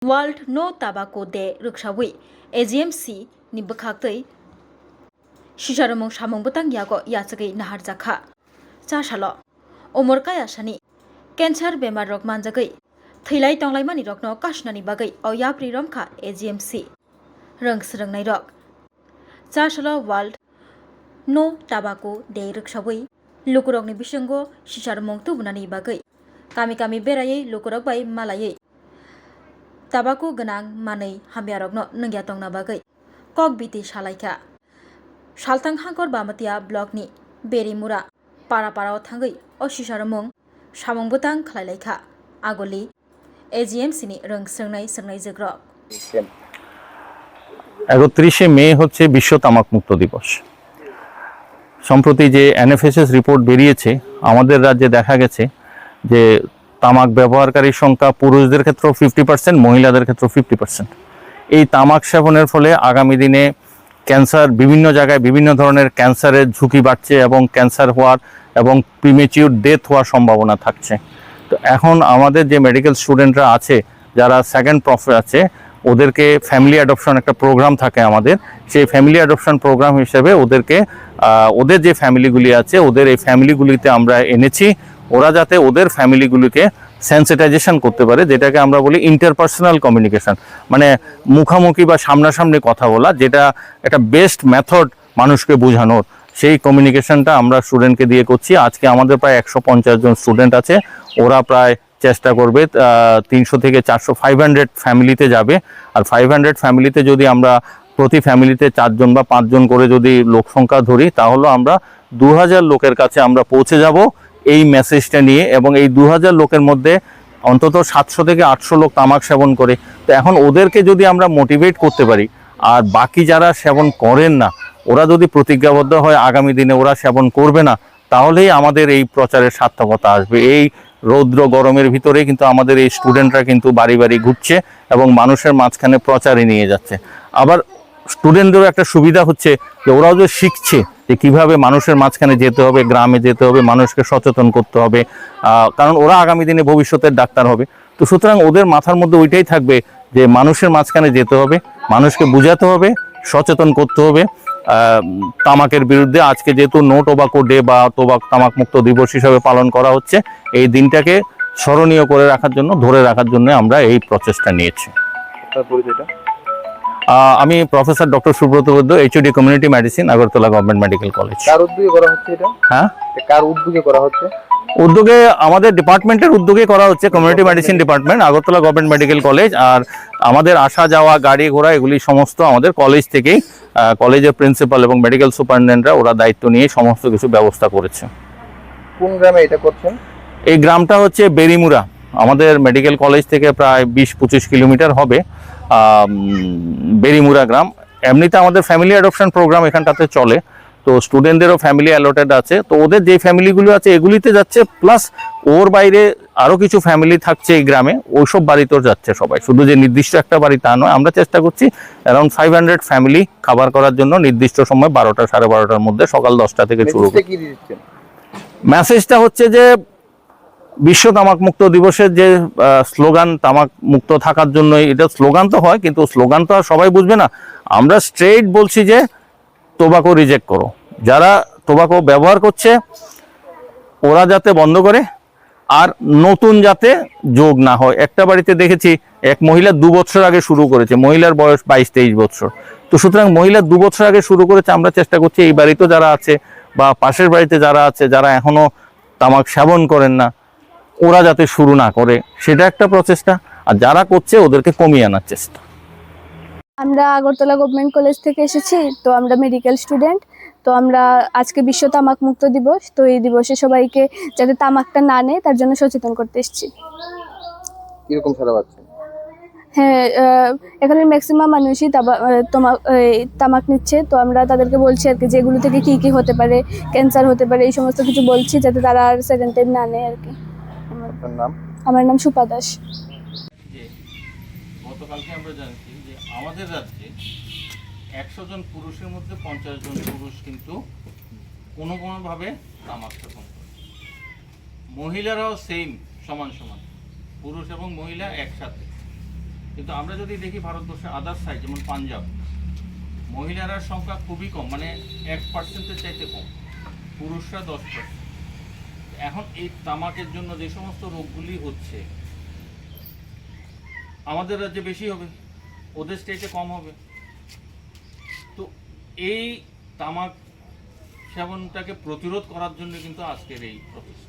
World No Tobacco Day ruksawi AGMC ni bukhaktei Shisharomong Shamong Butang Yago Yatsagi Nahar Zakha Chashalo Omorkaya Shani Cancer Bemar Rok Manjagai Thilai Tonglai Mani Rok no Kashnani Bagai Oyapri Romka AGMC Rung Srungnai Rok Chashalo World No Tobacco Day ruksawi Lukurokni Bishango Shisharomong Tubunani Bagai Kami kami berai lukurok bai malai Tabako ganang manai hamyarokno nungyatongna bagai kok biti salaika saltang hangkor bamatia blogni berimura para parao thangai o sisaromong samong butang khlailaika agoli AGMC ni rung songnai jogrok 31শে মে হচ্ছে বিশ্ব তামাক মুক্ত দিবস। সম্প্রতি যে NFSS report বেরিয়েছে আমাদের রাজ্যে দেখা গেছে যে তামাক ব্যবহারকারীর সংখ্যা পুরুষদের ক্ষেত্রে 50%, মহিলাদের ক্ষেত্রে 50%। এই তামাক সেবনের ফলে আগামী দিনে ক্যান্সার বিভিন্ন জায়গায় বিভিন্ন ধরনের ক্যান্সারের ঝুঁকি বাড়ছে এবং ক্যান্সার হওয়ার এবং প্রিমেচিউর ডেথ হওয়ার সম্ভাবনা থাকছে। তো এখন আমাদের যে মেডিকেল স্টুডেন্টরা আছে যারা সেকেন্ড প্রফে আছে ওদেরকে ফ্যামিলি অ্যাডপশন একটা প্রোগ্রাম থাকে আমাদের, সেই ফ্যামিলি অ্যাডপশন প্রোগ্রাম হিসেবে ওদেরকে ওদের যে ফ্যামিলিগুলি আছে ওদের এই ফ্যামিলিগুলিতে আমরা এনেছি, ওরা যাতে ওদের ফ্যামিলিগুলিকে সেন্সিটাইজেশন করতে পারে, যেটাকে আমরা বলি ইন্টারপার্সোনাল কমিউনিকেশন, মানে মুখামুখি বা সামনাসামনি কথা বলা, যেটা একটা বেস্ট মেথড মানুষকে বোঝানোর। সেই কমিউনিকেশনটা আমরা স্টুডেন্টকে দিয়ে করছি। আজকে আমাদের প্রায় 150 জন স্টুডেন্ট আছে, ওরা প্রায় চেষ্টা করবে 300 থেকে 400 500 ফ্যামিলিতে যাবে। আর 500 ফ্যামিলিতে যদি আমরা প্রতি ফ্যামিলিতে 4 জন বা 5 জন করে যদি লোক সংখ্যা ধরি তাহলে আমরা 2000 লোকের কাছে আমরা পৌঁছে যাব এই মেসেজটা নিয়ে। এবং এই 2000 লোকের মধ্যে অন্তত 700 থেকে 800 লোক তামাক সেবন করে। তো এখন ওদেরকে যদি আমরা মোটিভেট করতে পারি আর বাকি যারা সেবন করেন না ওরা যদি প্রতিজ্ঞাবদ্ধ হয় আগামী দিনে ওরা সেবন করবে না, তাহলেই আমাদের এই প্রচারের সার্থকতা আসবে। এই রৌদ্র গরমের ভিতরে কিন্তু আমাদের এই স্টুডেন্টরা কিন্তু বাড়ি বাড়ি ঘুরছে এবং মানুষের মাঝখানে প্রচারে নিয়ে যাচ্ছে। আবার স্টুডেন্টদেরও একটা সুবিধা হচ্ছে যে ওরাও যে শিখছে যে কীভাবে মানুষের মাঝখানে যেতে হবে, গ্রামে যেতে হবে, মানুষকে সচেতন করতে হবে, কারণ ওরা আগামী দিনে ভবিষ্যতের ডাক্তার হবে। তো সুতরাং ওদের মাথার মধ্যে ওইটাই থাকবে যে মানুষের মাঝখানে যেতে হবে, মানুষকে বুঝাতে হবে, সচেতন করতে হবে তামাকের বিরুদ্ধে। আজকে যেহেতু নো টোবাকো ডে বা তামাক মুক্ত দিবস হিসাবে পালন করা হচ্ছে, এই দিনটাকে স্মরণীয় করে রাখার জন্য, ধরে রাখার জন্য আমরা এই প্রচেষ্টা নিয়েছি। আমি professor doctor Subrata Baidya, HOD community medicine, Agartala government medical college. কার উদ্যোগে করা হচ্ছে এটা? হ্যাঁ, কার উদ্যোগে করা হচ্ছে? উদ্যোগে আমাদের ডিপার্টমেন্টের উদ্যোগে করা হচ্ছে, community medicine department, Agartala government medical college. আর আমাদের আসা যাওয়া গাড়ি ঘোড়া এগুলি সমস্ত আমাদের কলেজ থেকেই, কলেজের প্রিন্সিপাল এবং মেডিকেল সুপারিনটেন্ডেন্টরা ওরা দায়িত্ব নিয়ে সমস্ত কিছু ব্যবস্থা করেছে। কোন গ্রামে এটা করছেন? এই গ্রামটা হচ্ছে বেরিমুরা, আমাদের মেডিকেল কলেজ থেকে প্রায় 20-25 কিলোমিটার হবে বেরিমুরা গ্রাম। এমনিতে আমাদের ফ্যামিলি অ্যাডপশন প্রোগ্রাম এখানটাতে চলে, তো স্টুডেন্টদেরও ফ্যামিলি অ্যালটেড আছে, তো ওদের যে ফ্যামিলিগুলো আছে এগুলিতে যাচ্ছে, প্লাস ওর বাইরে আরও কিছু ফ্যামিলি থাকছে এই গ্রামে, ওইসব বাড়িতেও যাচ্ছে সবাই, শুধু যে নির্দিষ্ট একটা বাড়ি তা নয়। আমরা চেষ্টা করছি অ্যারাউন্ড 500 ফ্যামিলি খাবার করার জন্য নির্দিষ্ট সময় 12টা 12:30টার মধ্যে, সকাল 10টা থেকে শুরু করে। মেসেজটা হচ্ছে যে বিশ্ব তামাক মুক্ত দিবসের যে স্লোগান, তামাক মুক্ত থাকার জন্য, এটা স্লোগান তো হয় কিন্তু স্লোগান তো আর সবাই বুঝবে না। আমরা স্ট্রেইট বলছি যে টোবাকো রিজেক্ট করো, যারা টোবাকো ব্যবহার করছে ওরা যাতে বন্ধ করে, আর নতুন যাতে যোগ না হয়। একটা বাড়িতে দেখেছি এক মহিলা 2 বছর আগে শুরু করেছে, মহিলার বয়স 22-23 বছর। তো সুতরাং মহিলা 2 বছর আগে শুরু করেছে, আমরা চেষ্টা করছি এই বাড়িতে যারা আছে বা পাশের বাড়িতে যারা আছে যারা এখনো তামাক সেবন করেন না ওরা যাতে শুরু না করে, সেটা একটা প্রচেষ্টা। আর যারা করছে ওদেরকে কমিয়ে আনার চেষ্টা। আমরা আগরতলা গভর্নমেন্ট কলেজ থেকে এসেছি, তো আমরা মেডিকেল স্টুডেন্ট। তো আমরা আজকে বিশ্ব তামাক মুক্ত দিবস, তো এই দিবসে সবাইকে যাতে তামাকটা না নেয় তার জন্য সচেতন করতে এসেছি। কিরকম সাড়া পাচ্ছেন? হ্যাঁ, এখানে ম্যাক্সিমাম মানুষই তামাক নিচ্ছে। তো আমরা তাদেরকে বলছি আর কি যে এগুলো থেকে কী কী হতে পারে, ক্যান্সার হতে পারে, এই সমস্ত কিছু বলছি যাতে তারা আর সেকেন্ড টাইম না নেয় আর কি। আমার নাম সুপা দাস। গতকালকে আমরা জানছি যে আমাদের রাজ্যে 100 জন পুরুষের মধ্যে 50 জন পুরুষ কিন্তু কোনোভাবে তামাক সেবন করে। মহিলারাও সেম, সমান সমান, পুরুষ এবং মহিলা একসাথে। কিন্তু আমরা যদি দেখি ভারতবর্ষের আদার সাইড যেমন পাঞ্জাব, মহিলারা সংখ্যা খুবই কম, মানে 1%-এর চাইতে কম, পুরুষরা 10%। এখন এই তামাকের জন্য যে সমস্ত রোগগুলি হচ্ছে আমাদের রাজ্যে বেশি হবে, ওদের স্টেটে কম হবে। তো এই তামাক সেবনটাকে প্রতিরোধ করার জন্য কিন্তু আজকের এই প্রচেষ্টা।